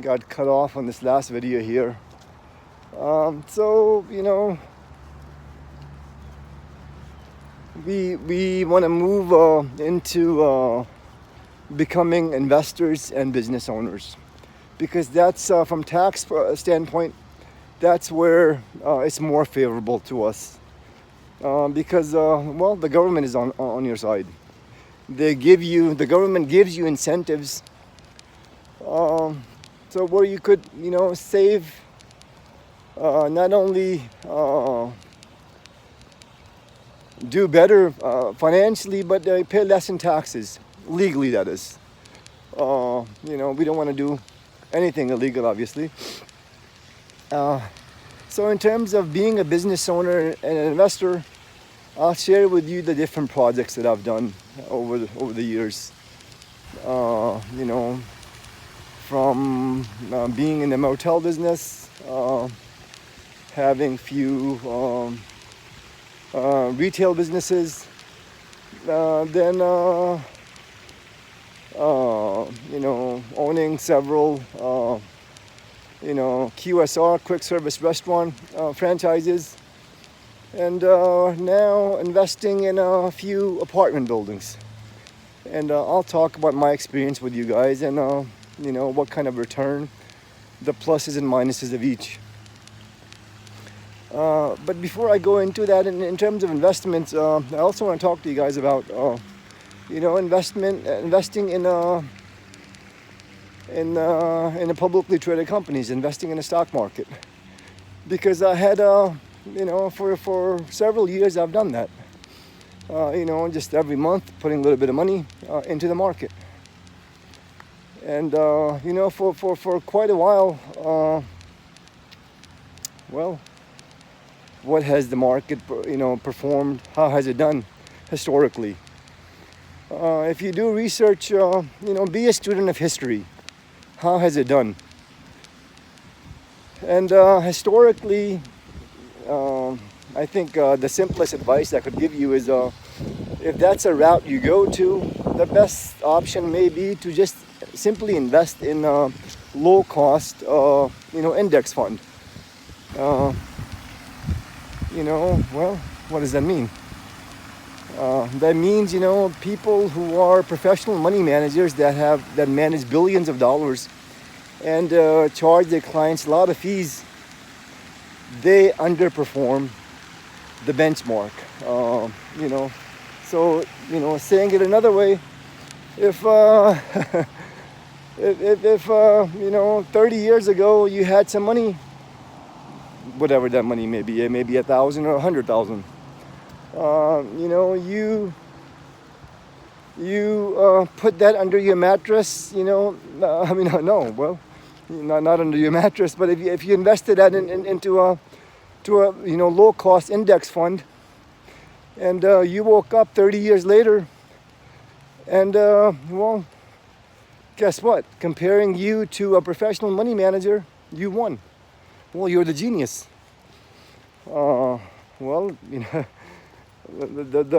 got cut off on this last video here. So we want to move into becoming investors and business owners, because that's from tax standpoint, that's where it's more favorable to us, because the government is on your side. The government gives you incentives, so where you could save, not only do better financially, but pay less in taxes, legally, that is. We don't want to do anything illegal, obviously. So in terms of being a business owner and an investor, I'll share with you the different projects that I've done over the years. From being in the motel business, having few retail businesses, then owning several QSR, quick service restaurant franchises, and now investing in a few apartment buildings. And I'll talk about my experience with you guys, and what kind of return, the pluses and minuses of each. But before I go into that, in terms of investments, I also want to talk to you guys about investing in a publicly traded companies, investing in the stock market, because I had for several years I've done that. Just every month putting a little bit of money into the market, and for quite a while. What has the market performed? How has it done historically? If you do research, be a student of history. How has it done? And historically, I think the simplest advice I could give you is, if that's a route you go to, the best option may be to just simply invest in a low-cost, index fund. What does that mean? That means, people who are professional money managers that manage billions of dollars and charge their clients a lot of fees, they underperform the benchmark. So saying it another way, if 30 years ago you had some money, whatever that money may be, maybe 1,000 or 100,000. You put that under your mattress. Not under your mattress, but if you invested that into a low cost index fund, and you woke up 30 years later, and guess what? Comparing you to a professional money manager, you won. Well, you're the genius. The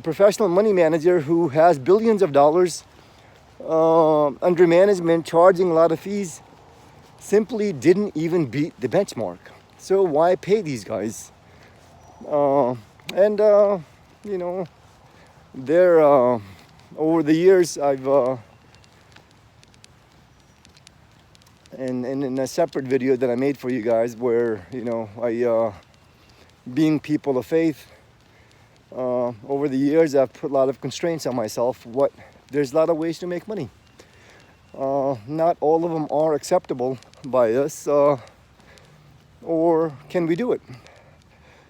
professional money manager who has billions of dollars under management, charging a lot of fees, simply didn't even beat the benchmark. So why pay these guys? Over the years, I've in a separate video that I made for you guys, where I being people of faith, over the years I've put a lot of constraints on myself. There's a lot of ways to make money. Not all of them are acceptable by us, or can we do it?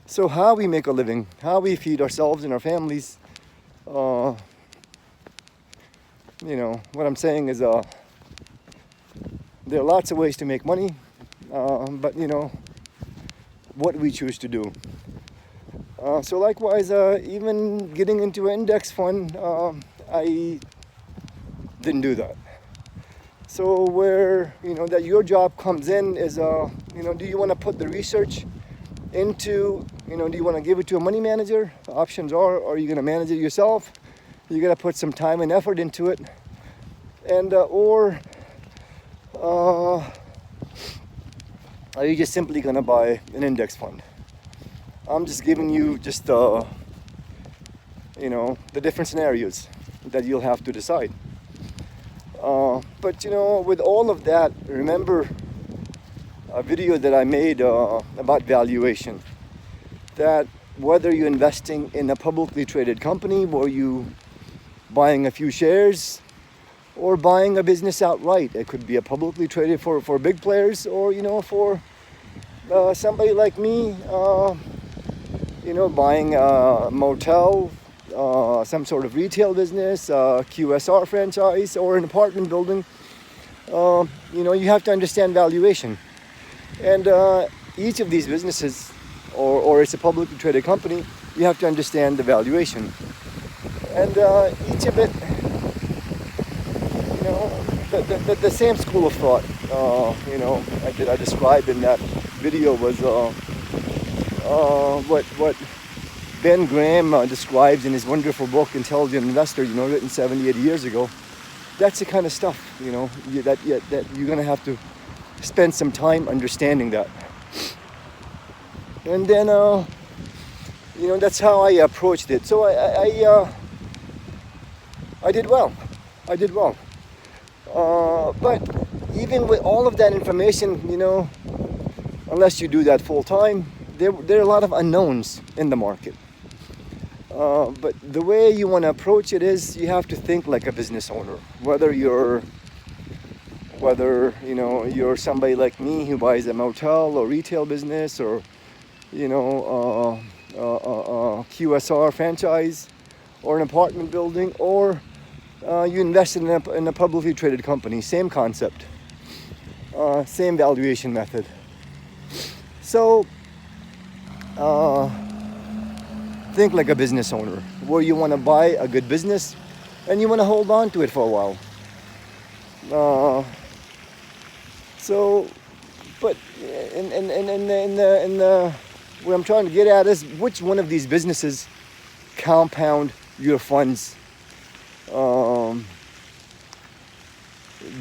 So how we make a living, how we feed ourselves and our families, what I'm saying is there are lots of ways to make money, but what we choose to do. So likewise, even getting into an index fund, I didn't do that. So where that your job comes in is, do you want to put the research into, do you want to give it to a money manager? Options are you going to manage it yourself? You got to put some time and effort into it, and are you just simply going to buy an index fund? I'm just giving you just the different scenarios that you'll have to decide. But with all of that, remember a video that I made about valuation. That whether you're investing in a publicly traded company, or you buying a few shares, or buying a business outright, it could be a publicly traded for big players, or for somebody like me, buying a motel, some sort of retail business, QSR franchise, or an apartment building. You have to understand valuation. And each of these businesses, or it's a publicly traded company, you have to understand the valuation. And each of it, the same school of thought, I described in that video was what Ben Graham describes in his wonderful book, Intelligent Investor, written 70, 80 years ago. That's the kind of stuff, that you're going to have to spend some time understanding that. And then, that's how I approached it. So I did well. But even with all of that information, unless you do that full time, there are a lot of unknowns in the market. But the way you want to approach it is you have to think like a business owner. Whether you're somebody like me who buys a motel or retail business, or QSR franchise, or an apartment building, or you invest in a publicly traded company. Same concept, same valuation method. So think like a business owner, where you want to buy a good business and you want to hold on to it for a while. But what I'm trying to get at is, which one of these businesses compound your funds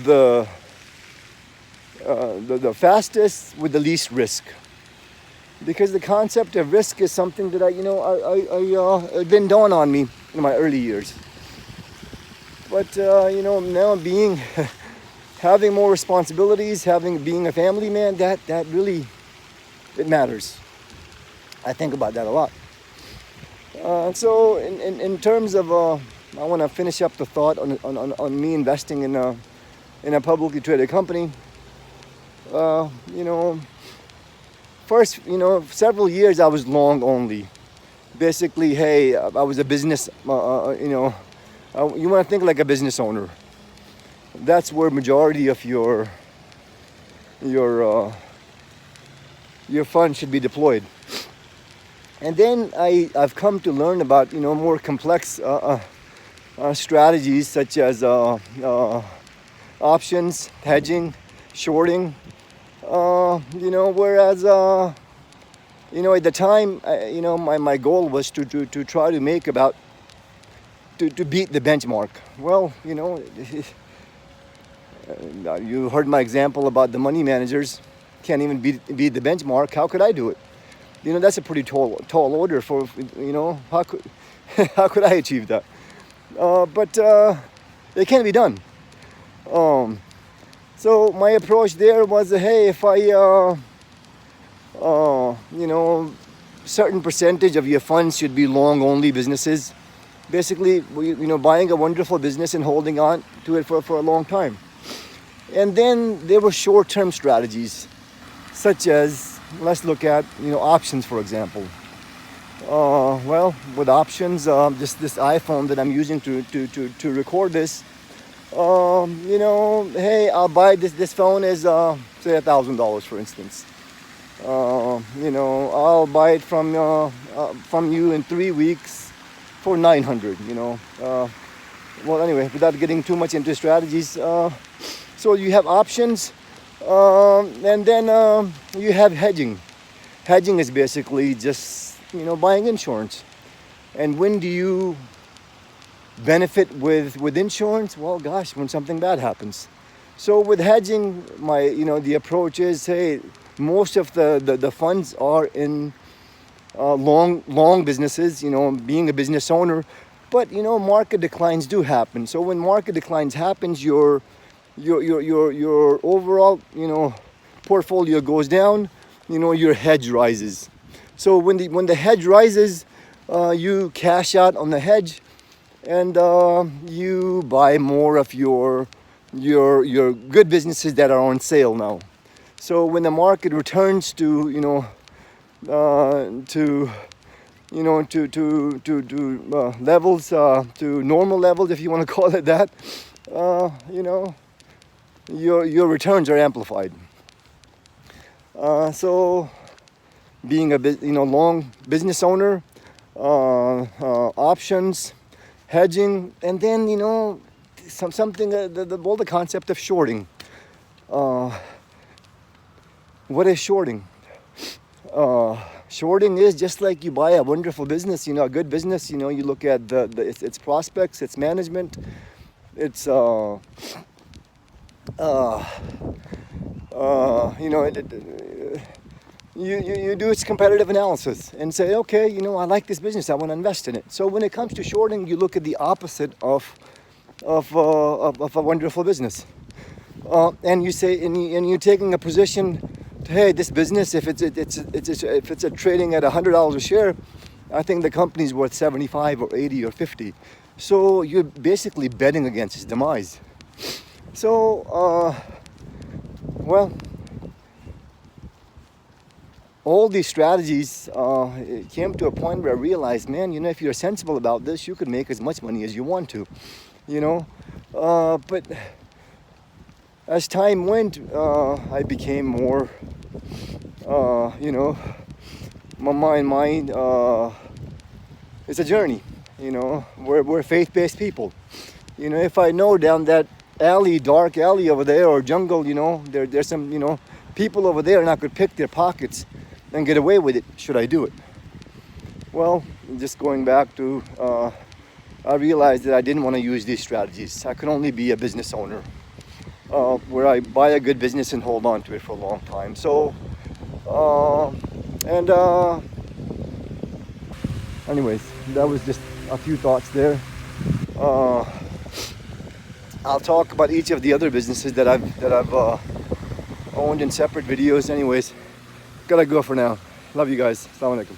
the fastest with the least risk? Because the concept of risk is something that it didn't dawn on me in my early years. But now having more responsibilities, being a family man, that really, it matters. I think about that a lot. So in terms of, I want to finish up the thought on me investing in a publicly traded company. First, several years I was long only. Basically, hey, I was a business, you want to think like a business owner. That's where majority of your funds should be deployed. And then I've come to learn about more complex strategies, such as options, hedging, shorting. Whereas at the time, my goal was to try to make to beat the benchmark. Well, you heard my example about the money managers can't even beat the benchmark. How could I do it? That's a pretty tall order for, how could I achieve that? But it can be done. So my approach there was, hey, if I, certain percentage of your funds should be long-only businesses. Basically, buying a wonderful business and holding on to it for a long time. And then there were short-term strategies, such as, let's look at, options, for example. With options, just this iPhone that I'm using to record this, hey, I'll buy this phone is, say, $1,000, for instance. I'll buy it from you in 3 weeks for $900, well, anyway, without getting too much into strategies, so you have options, and then you have hedging. Hedging is basically just, buying insurance. And when do you benefit with insurance? Well, gosh, when something bad happens. So with hedging, the approach is, hey, most of the funds are in long businesses, being a business owner. But market declines do happen. So when market declines happens, your overall portfolio goes down. Your hedge rises. So when the hedge rises, you cash out on the hedge, and you buy more of your good businesses that are on sale now. So when the market returns to levels, to normal levels, if you want to call it that, your returns are amplified. So being a long business owner, options, hedging, and then something the concept of shorting. What is shorting? Shorting is just like you buy a wonderful business, a good business. You look at its prospects, its management, its you do its competitive analysis and say, okay, I like this business, I want to invest in it. So when it comes to shorting, you look at the opposite of a wonderful business, and you say, and you're taking a position. Hey, this business, if it's trading at $100 a share, I think the company's worth 75 or 80 or 50. So you're basically betting against its demise. So, well, all these strategies it came to a point where I realized, man, if you're sensible about this, you could make as much money as you want to, But as time went, I became more, my mind, it's a journey, we're faith-based people. If I know down that dark alley over there, or jungle, there's some, people over there, and I could pick their pockets and get away with it, should I do it? Well, just going back to, I realized that I didn't want to use these strategies. I could only be a business owner, where I buy a good business and hold on to it for a long time. So, anyways, that was just a few thoughts there. I'll talk about each of the other businesses that I've owned in separate videos. Anyways, gotta go for now. Love you guys. Assalamu alaikum.